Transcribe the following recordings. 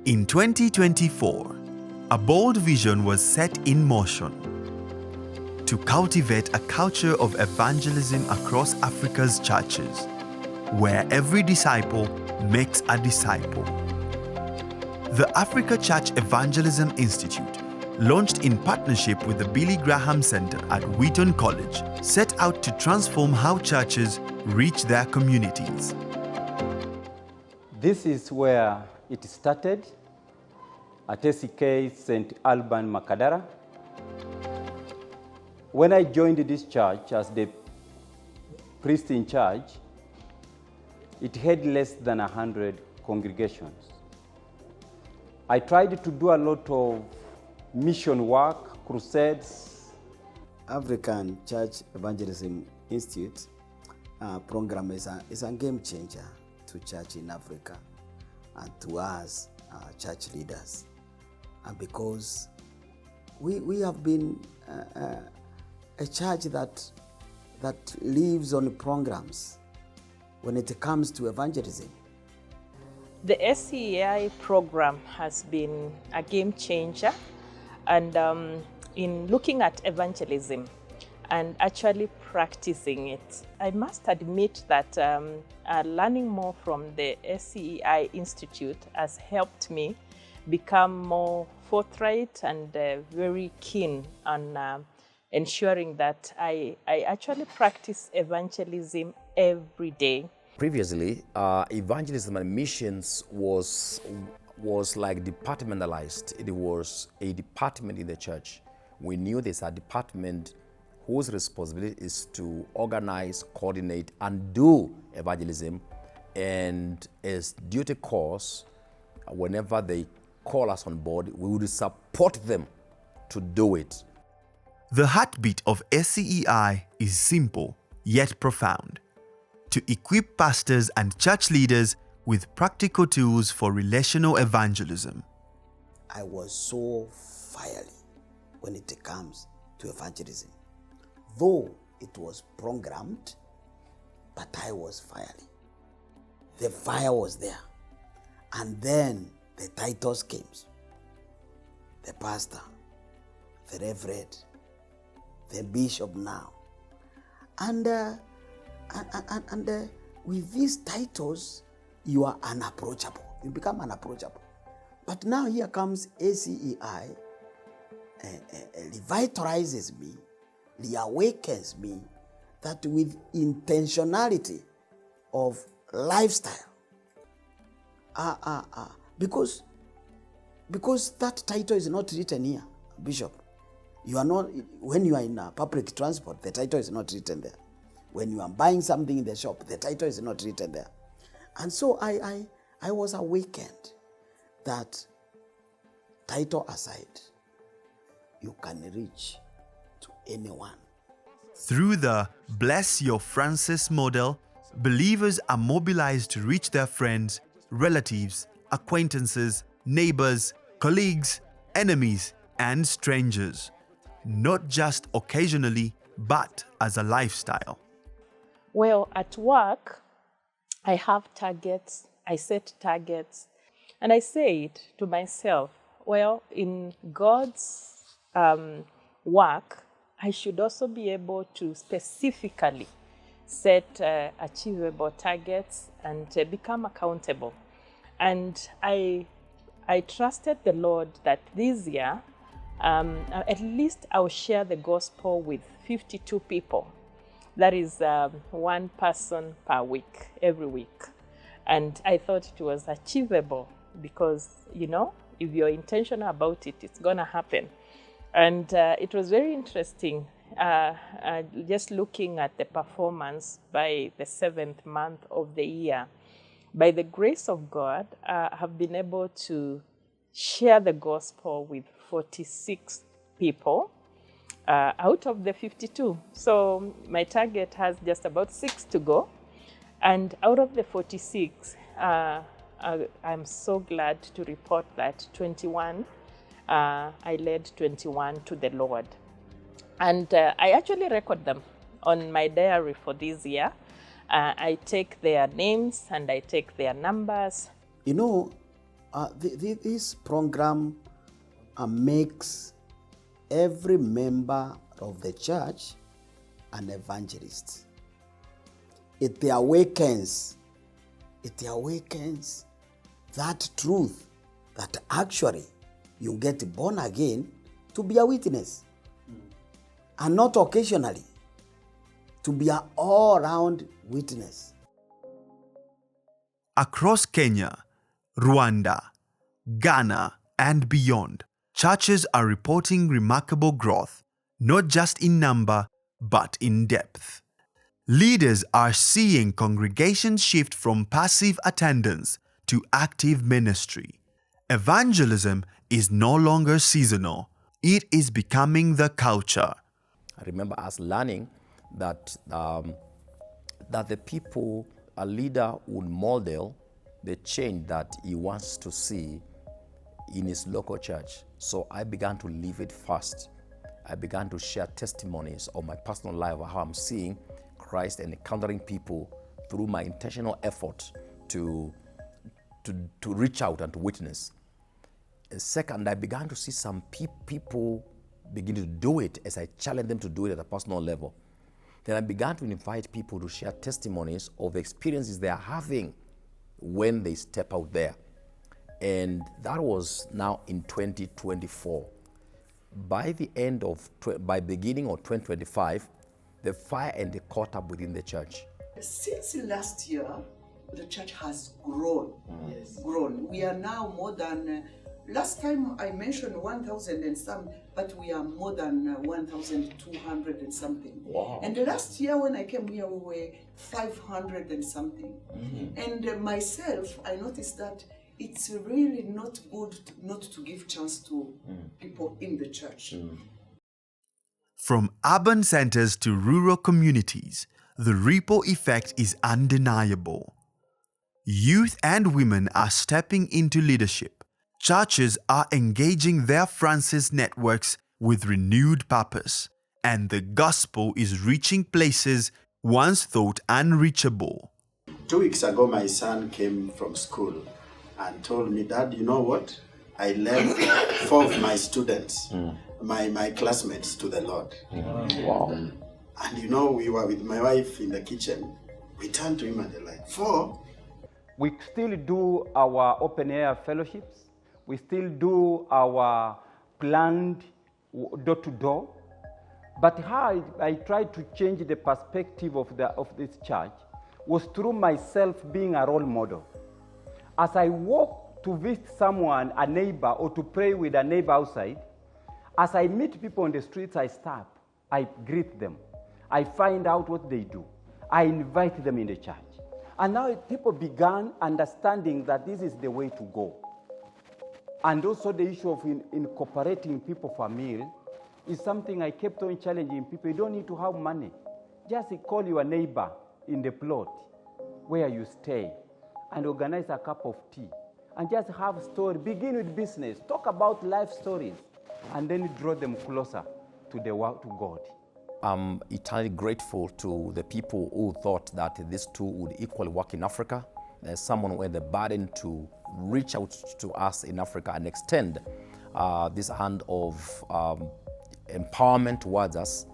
In 2024, a bold vision was set in motion to cultivate a culture of evangelism across Africa's churches, where every disciple makes a disciple. The Africa Church Evangelism Institute, launched in partnership with the Billy Graham Center at Wheaton College, set out to transform how churches reach their communities. This is where it started, at ACEI St. Alban Makadara. When I joined this church as the priest in charge, it had less than 100 congregations. I tried to do a lot of mission work, crusades. African Church Evangelism Institute program is a game changer to church in Africa and to us, church leaders. And because we have been a church that lives on programs when it comes to evangelism. The ACEI program has been a game changer, and in looking at evangelism and actually practicing it, I must admit that learning more from the ACEI Institute has helped me become more forthright and very keen on ensuring that I actually practice evangelism every day. Previously, evangelism and missions was like departmentalized. It was a department in the church. We knew there's a department whose responsibility is to organize, coordinate, and do evangelism. And as duty calls, whenever they call us on board, we would support them to do it. The heartbeat of ACEI is simple yet profound: to equip pastors and church leaders with practical tools for relational evangelism. I was so fiery when it comes to evangelism. Though it was programmed, but I was fiery. The fire was there. And then the titles came. The pastor, the reverend, the bishop now. And with these titles, you are unapproachable. You become unapproachable. But now here comes ACEI, revitalizes me, reawakens me, that with intentionality of lifestyle. Because that title is not written here, Bishop. You are not, when you are in public transport, the title is not written there. When you are buying something in the shop, the title is not written there. And so I was awakened that, title aside, you can reach to anyone. Through the Bless Your Francis model, believers are mobilized to reach their friends, relatives, acquaintances, neighbors, colleagues, enemies, and strangers, not just occasionally, but as a lifestyle. Well, at work, I have targets, I set targets, and I say it to myself, well, in God's work, I should also be able to specifically set achievable targets and become accountable. And I trusted the Lord that this year, at least I'll share the gospel with 52 people. That is one person per week, every week. And I thought it was achievable because, you know, if you're intentional about it, it's going to happen. And it was very interesting just looking at the performance by the 7th month of the year. By the grace of God, I have been able to share the gospel with 46 people out of the 52. So my target has just about 6 to go. And out of the 46, I'm so glad to report that 21, I led 21 to the Lord. And I actually record them on my diary for this year. I take their names and I take their numbers. You know, This program makes every member of the church an evangelist. It awakens that truth that actually you get born again to be a witness, and not occasionally, to be an all-round witness. Across Kenya, Rwanda, Ghana, and beyond, churches are reporting remarkable growth, not just in number, but in depth. Leaders are seeing congregations shift from passive attendance to active ministry. Evangelism is no longer seasonal. It is becoming the culture. I remember us learning that the people, a leader would model the change that he wants to see in his local church. So I began to live it first. I began to share testimonies of my personal life, of how I'm seeing Christ and encountering people through my intentional effort to reach out and to witness. And second, I began to see some people begin to do it as I challenged them to do it at a personal level. Then I began to invite people to share testimonies of the experiences they are having when they step out there. And that was now in 2024. By beginning of 2025, the fire and the caught up within the church. Since last year, the church has grown. Yes. Grown. We are now more than, last time I mentioned 1,000 and some, but we are more than 1,200 and something. Wow. And last year when I came here, we were 500 and something. Mm-hmm. And myself, I noticed that it's really not good not to give chance to people in the church. Mm. From urban centers to rural communities, the ripple effect is undeniable. Youth and women are stepping into leadership. Churches are engaging their Francis networks with renewed purpose, and the gospel is reaching places once thought unreachable. 2 weeks ago, my son came from school and told me, "Dad, you know what? I led 4 of my students, my classmates, to the Lord." Wow. And you know, we were with my wife in the kitchen. We turned to him and they're like, 4? We still do our open-air fellowships. We still do our planned door-to-door. But how I tried to change the perspective of this church was through myself being a role model. As I walk to visit someone, a neighbor, or to pray with a neighbor outside, as I meet people on the streets, I stop, I greet them, I find out what they do, I invite them in the church. And now people began understanding that this is the way to go. And also the issue of incorporating people for a meal is something I kept on challenging people. You don't need to have money. Just call your neighbor in the plot where you stay and organize a cup of tea and just have a story. Begin with business. Talk about life stories and then draw them closer to God. I'm eternally grateful to the people who thought that these two would equally work in Africa. There's someone who had the burden to reach out to us in Africa and extend this hand of empowerment towards us,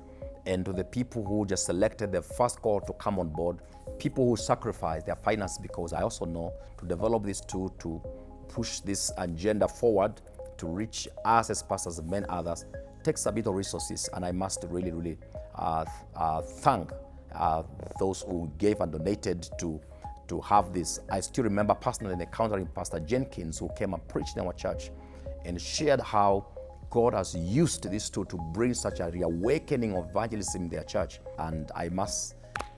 and to the people who just selected the first call to come on board, people who sacrifice their finances, because I also know to develop this tool to push this agenda forward to reach us as pastors and many others takes a bit of resources, and I must really thank those who gave and donated to have this. I still remember personally encountering Pastor Jenkins, who came and preached in our church and shared how God has used this tool to bring such a reawakening of evangelism in their church. And I must,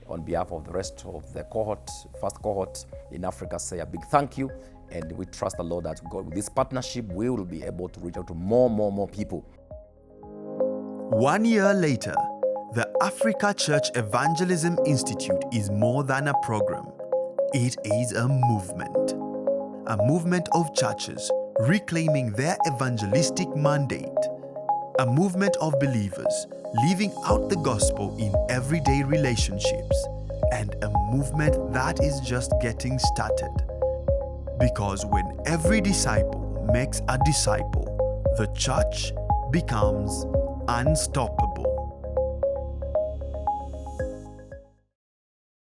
on behalf of the rest of the cohort, first cohort in Africa, say a big thank you. And we trust the Lord that God, with this partnership, we will be able to reach out to more people. 1 year later, the Africa Church Evangelism Institute is more than a program. It is a movement of churches reclaiming their evangelistic mandate, a movement of believers living out the gospel in everyday relationships, and a movement that is just getting started. Because when every disciple makes a disciple, the church becomes unstoppable.